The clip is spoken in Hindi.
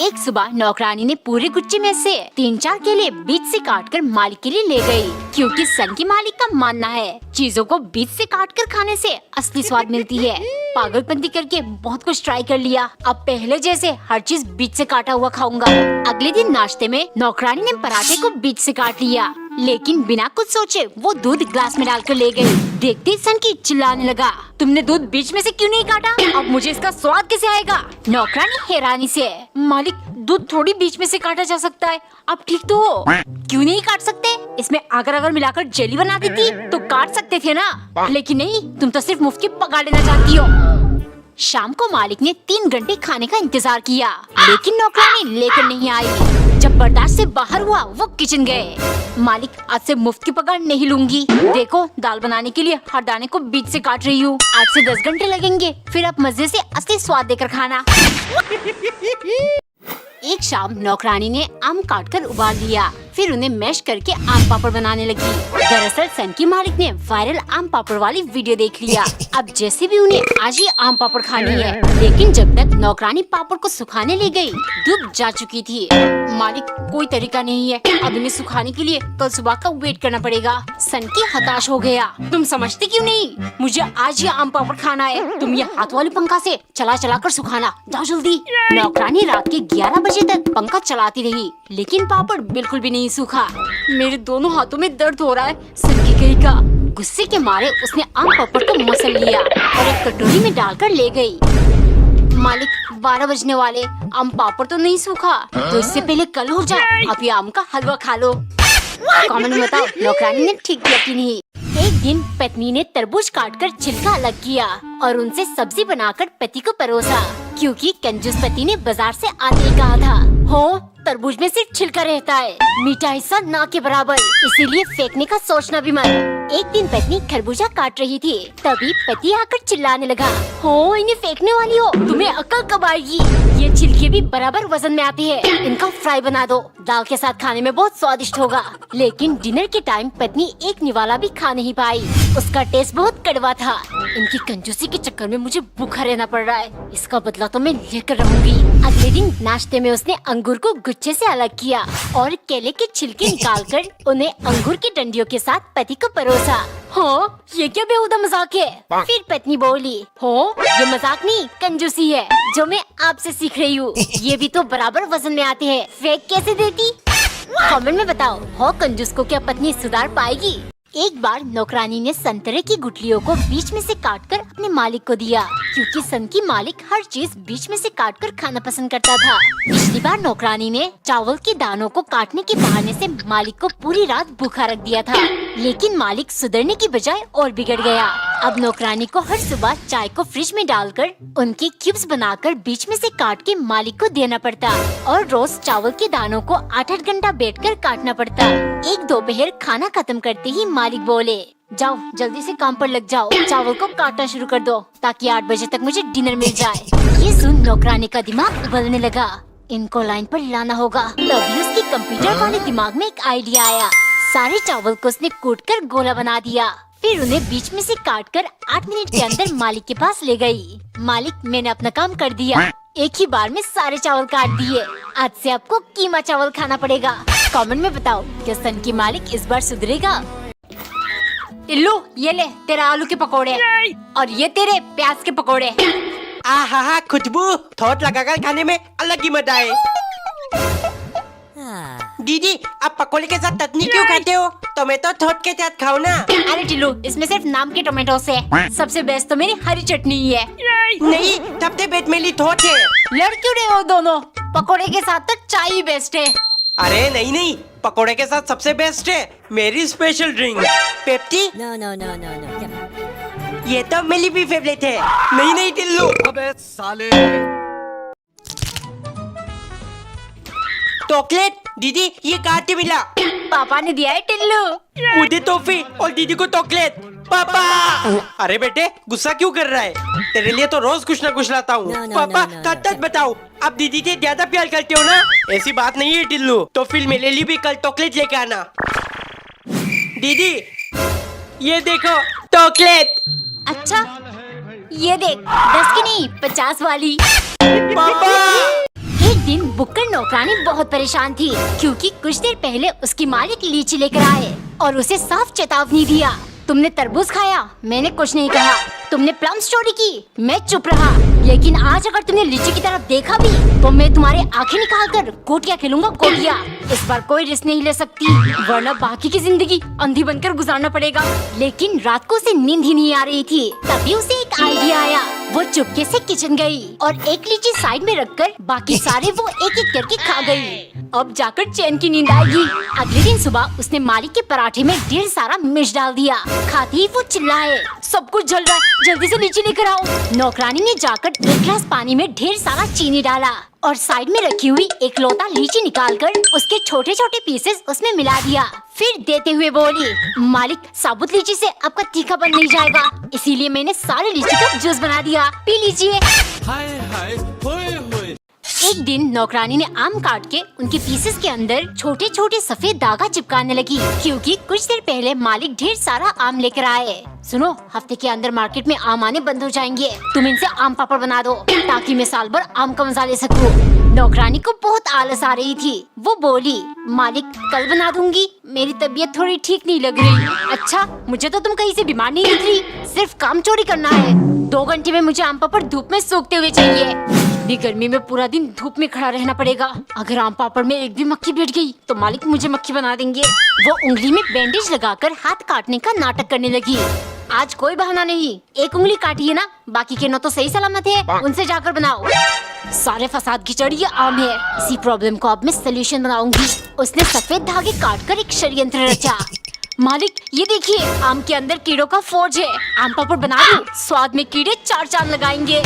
एक सुबह नौकरानी ने पूरे गुच्छे में से 3-4 केले बीच से काटकर मालिक के लिए ले गई, क्योंकि सन की मालिक का मानना है चीजों को बीच से काटकर खाने से असली स्वाद मिलती है। पागलपंती करके बहुत कुछ ट्राई कर लिया, अब पहले जैसे हर चीज बीच से काटा हुआ खाऊंगा। अगले दिन नाश्ते में नौकरानी ने पराठे को बीच से काट लिया, लेकिन बिना कुछ सोचे वो दूध ग्लास में डालकर ले गई। देखते ही सन की चिल्लाने लगा, तुमने दूध बीच में से क्यों नहीं काटा? अब मुझे इसका स्वाद कैसे आएगा? नौकरानी हैरानी से, मालिक दूध थोड़ी बीच में से काटा जा सकता है, आप ठीक तो हो? क्यों नहीं काट सकते? इसमें अगर मिलाकर जेली बना देती तो काट सकते थे ना, लेकिन नहीं, तुम तो सिर्फ मुफ्त की पका लेना चाहती हो। शाम को मालिक ने 3 घंटे खाने का इंतजार किया, लेकिन नौकरानी लेकर नहीं आई। जब बर्दाश्त से बाहर हुआ वो किचन गए। मालिक, आज से मुफ्त की पगार नहीं लूंगी। देखो, दाल बनाने के लिए हर दाने को बीच से काट रही हूँ। 8 से 10 घंटे लगेंगे, फिर आप मजे से असली स्वाद देकर खाना। एक शाम नौकरानी ने आम काटकर उबाल लिया, फिर उन्हें मैश करके आम पापड़ बनाने लगी। दरअसल सन की मालिक ने वायरल आम पापड़ वाली वीडियो देख लिया। अब जैसे भी उन्हें आज ही आम पापड़ खानी है, लेकिन जब तक नौकरानी पापड़ को सुखाने ले गई, डूब जा चुकी थी। मालिक, कोई तरीका नहीं है, अब इन्हें सुखाने के लिए कल सुबह का वेट करना पड़ेगा। सन की हताश हो गया, तुम समझते क्यों नहीं? मुझे आज ही आम पापड़ खाना है। तुम ये हाथ वाले पंखा से चला कर सुखाना, जाओ जल्दी। नौकरानी रात के 11 बजे तक पंखा चलाती रही, लेकिन पापड़ बिल्कुल भी नहीं सूखा। मेरे दोनों हाथों में दर्द हो रहा है, सन की गई का। गुस्से के मारे उसने आम पापड़ को मसल लिया और एक कटोरी में डालकर ले गई। मालिक, 12 बजने वाले, आम पापड़ तो नहीं सूखा, तो इससे पहले कल हो जाए, आप ये आम का हलवा खा लो। कमेंट में बताओ, नौकरानी ने ठीक किया कि नहीं? एक दिन पत्नी ने तरबूज काटकर छिलका अलग किया और उनसे सब्जी बनाकर पति को परोसा, क्योंकि कंजूस पति ने बाजार से आते ही कहा था, हो तरबूज में सिर्फ छिलका रहता है, मीठा हिस्सा ना के बराबर, इसीलिए फेंकने का सोचना भी मत। एक दिन पत्नी खरबूजा काट रही थी, तभी पति आकर चिल्लाने लगा, हो इन्हें फेंकने वाली हो, तुम्हें अक्ल कब आएगी? ये छिलके भी बराबर वजन में आती है, इनका फ्राई बना दो, दाल के साथ खाने में बहुत स्वादिष्ट होगा। लेकिन डिनर के टाइम पत्नी एक निवाला भी खा नहीं पाई, उसका टेस्ट बहुत कड़वा था। इनकी कंजूसी के चक्कर में मुझे भूखा रहना पड़ रहा है, इसका बदला तो मैं लेकर रहूंगी। अगले दिन नाश्ते में उसने अंगूर को गुच्छे से अलग किया और केले के छिलके निकालकर उन्हें अंगूर की डंडियों के साथ पति को परोसा। हो, ये क्या बेहुदा मजाक है? फिर पत्नी बोली, हो ये मजाक नहीं, कंजूसी है, जो मैं आपसे सीख रही हूँ। ये भी तो बराबर वजन में आते हैं, फेंक कैसे देती? कमेंट में बताओ, हो कंजूस को क्या पत्नी सुधार पाएगी? एक बार नौकरानी ने संतरे की गुठलियों को बीच में से काटकर अपने मालिक को दिया, क्योंकि सन की मालिक हर चीज बीच में से काटकर खाना पसंद करता था। पिछली बार नौकरानी ने चावल के दानों को काटने के बहाने से मालिक को पूरी रात भूखा रख दिया था, लेकिन मालिक सुधरने की बजाय और बिगड़ गया। अब नौकरानी को हर सुबह चाय को फ्रिज में डालकर उनके क्यूब्स बनाकर बीच में से काट के मालिक को देना पड़ता और रोज चावल के दानों को 8-8 घंटा बैठकर काटना पड़ता। एक दोपहर खाना खत्म करते ही मालिक बोले, जाओ जल्दी से काम पर लग जाओ, चावल को काटना शुरू कर दो ताकि 8 बजे तक मुझे डिनर मिल जाए। ये सुन नौकरानी का दिमाग उबलने लगा, इनको लाइन पर लाना होगा। तभी उसके कंप्यूटर वाले दिमाग में एक आइडिया आया। सारे चावल को उसने कूटकर गोला बना दिया, फिर उन्हें बीच में से काटकर 8 मिनट के अंदर मालिक के पास ले गई। मालिक, मैंने अपना काम कर दिया, एक ही बार में सारे चावल काट दिए, आज से आपको कीमा चावल खाना पड़ेगा। कमेंट में बताओ, क्या सन की मालिक इस बार सुधरेगा? टिल्लू, ये ले तेरा आलू के पकोड़े और ये तेरे प्याज के पकोड़े। आहा, खुशबू, ठोट लगाकर खाने में अलग ही मजा है। दीदी, आप पकोड़े के साथ चटनी क्यों खाते हो? टोमेटो ठोट के साथ खाओ ना। अरे टिल्लू, इसमें सिर्फ नाम के टोमेटो से, सबसे बेस्ट तो मेरी हरी चटनी ही है। नहीं, सबसे बेस्ट मेरी ठोट है। लड़ क्यों रहे हो दोनों? पकोड़े के साथ तो चाय ही बेस्ट है। अरे नहीं, पकोड़े के साथ सबसे बेस्ट है मेरी स्पेशल ड्रिंक पेप्सी। No. ये तो मेरी भी फेवरेट है। नहीं टिल्लू, अबे साले। चॉकलेट। दीदी, ये कहाँ से मिला? पापा ने दिया है टिल्लू। मुझे टॉफी और दीदी को चॉकलेट। पापा! अरे बेटे, गुस्सा क्यों कर रहा है? तेरे लिए तो रोज कुछ ना कुछ लाता हूँ। पापा, सच बताओ, आप दीदी से ज्यादा प्यार करते हो ना? ऐसी बात नहीं है टिल्लू, तो फिर मेरे लिए भी कल चॉकलेट लेके आना। दीदी, ये देखो चॉकलेट। अच्छा, ये देख, 10 की नहीं 50 वाली। पापा! एक दिन बुक्कड़ नौकरानी बहुत परेशान थी क्योंकि कुछ देर पहले उसकी मालिक लीची लेकर आए और उसे साफ चेतावनी दिया। तुमने तरबूज खाया, मैंने कुछ नहीं कहा। तुमने प्लम्स चोरी की, मैं चुप रहा। लेकिन आज अगर तुमने लीची की तरफ देखा भी तो मैं तुम्हारे आंखें निकाल कर गोटियां खेलूंगा गोटियां। इस बार कोई रिस्क नहीं ले सकती वरना बाकी की जिंदगी अंधी बनकर गुजारना पड़ेगा। लेकिन रात को उसे नींद ही नहीं आ रही थी। तभी उसे एक आइडिया आया। वो चुपके से किचन गई और एक लीची साइड में रखकर बाकी सारे वो एक एक करके खा गई। अब जाकर चैन की नींद आएगी। अगले दिन सुबह उसने मालिक के पराठे में ढेर सारा मिर्च डाल दिया। खाते ही वो चिल्लाए, सब कुछ जल रहा है, जल्दी से लीची लेकर आओ। नौकरानी ने जाकर एक गिलास पानी में ढेर सारा चीनी डाला और साइड में रखी हुई एक लोटा लीची निकालकर उसके छोटे छोटे पीसेस उसमें मिला दिया। फिर देते हुए बोली, मालिक साबुत लीची से आपका तीखापन नहीं जाएगा, इसीलिए मैंने सारे लीची का जूस बना दिया, पी लीजिए। हाय हाय होए होए। एक दिन नौकरानी ने आम काट के उनके पीसेस के अंदर छोटे छोटे सफेद धागा चिपकाने लगी क्योंकि कुछ देर पहले मालिक ढेर सारा आम लेकर आए। सुनो, हफ्ते के अंदर मार्केट में आम आने बंद हो जाएंगे, तुम इनसे आम पापड़ बना दो ताकि मैं साल भर आम का मजा ले सकूं। नौकरानी को बहुत आलस आ रही थी। वो बोली, मालिक कल बना दूंगी, मेरी तबीयत थोड़ी ठीक नहीं लग रही। अच्छा, मुझे तो तुम कहीं से बीमार नहीं दिख रही, सिर्फ काम चोरी करना है। 2 घंटे में मुझे आम पापड़ धूप में सूखते हुए चाहिए। इतनी गर्मी में पूरा दिन धूप में खड़ा रहना पड़ेगा। अगर आम पापड़ में एक भी मक्खी बैठ गई तो मालिक मुझे मक्खी बना देंगे। वो उंगली में बैंडेज लगाकर हाथ काटने का नाटक करने लगी। आज कोई बहाना नहीं, एक उंगली काटी है ना, बाकी के नौ तो सही सलामत है, उनसे जाकर बनाओ। सारे फसाद की जड़ ये आम है, इसी प्रॉब्लम को अब मैं सोल्यूशन बनाऊंगी। उसने सफेद धागे काटकर एक षड्यंत्र रचा। मालिक ये देखिए, आम के अंदर कीड़ों का फौज है, आम पापड़ बना दूं, स्वाद में कीड़े 4 चांद लगाएंगे।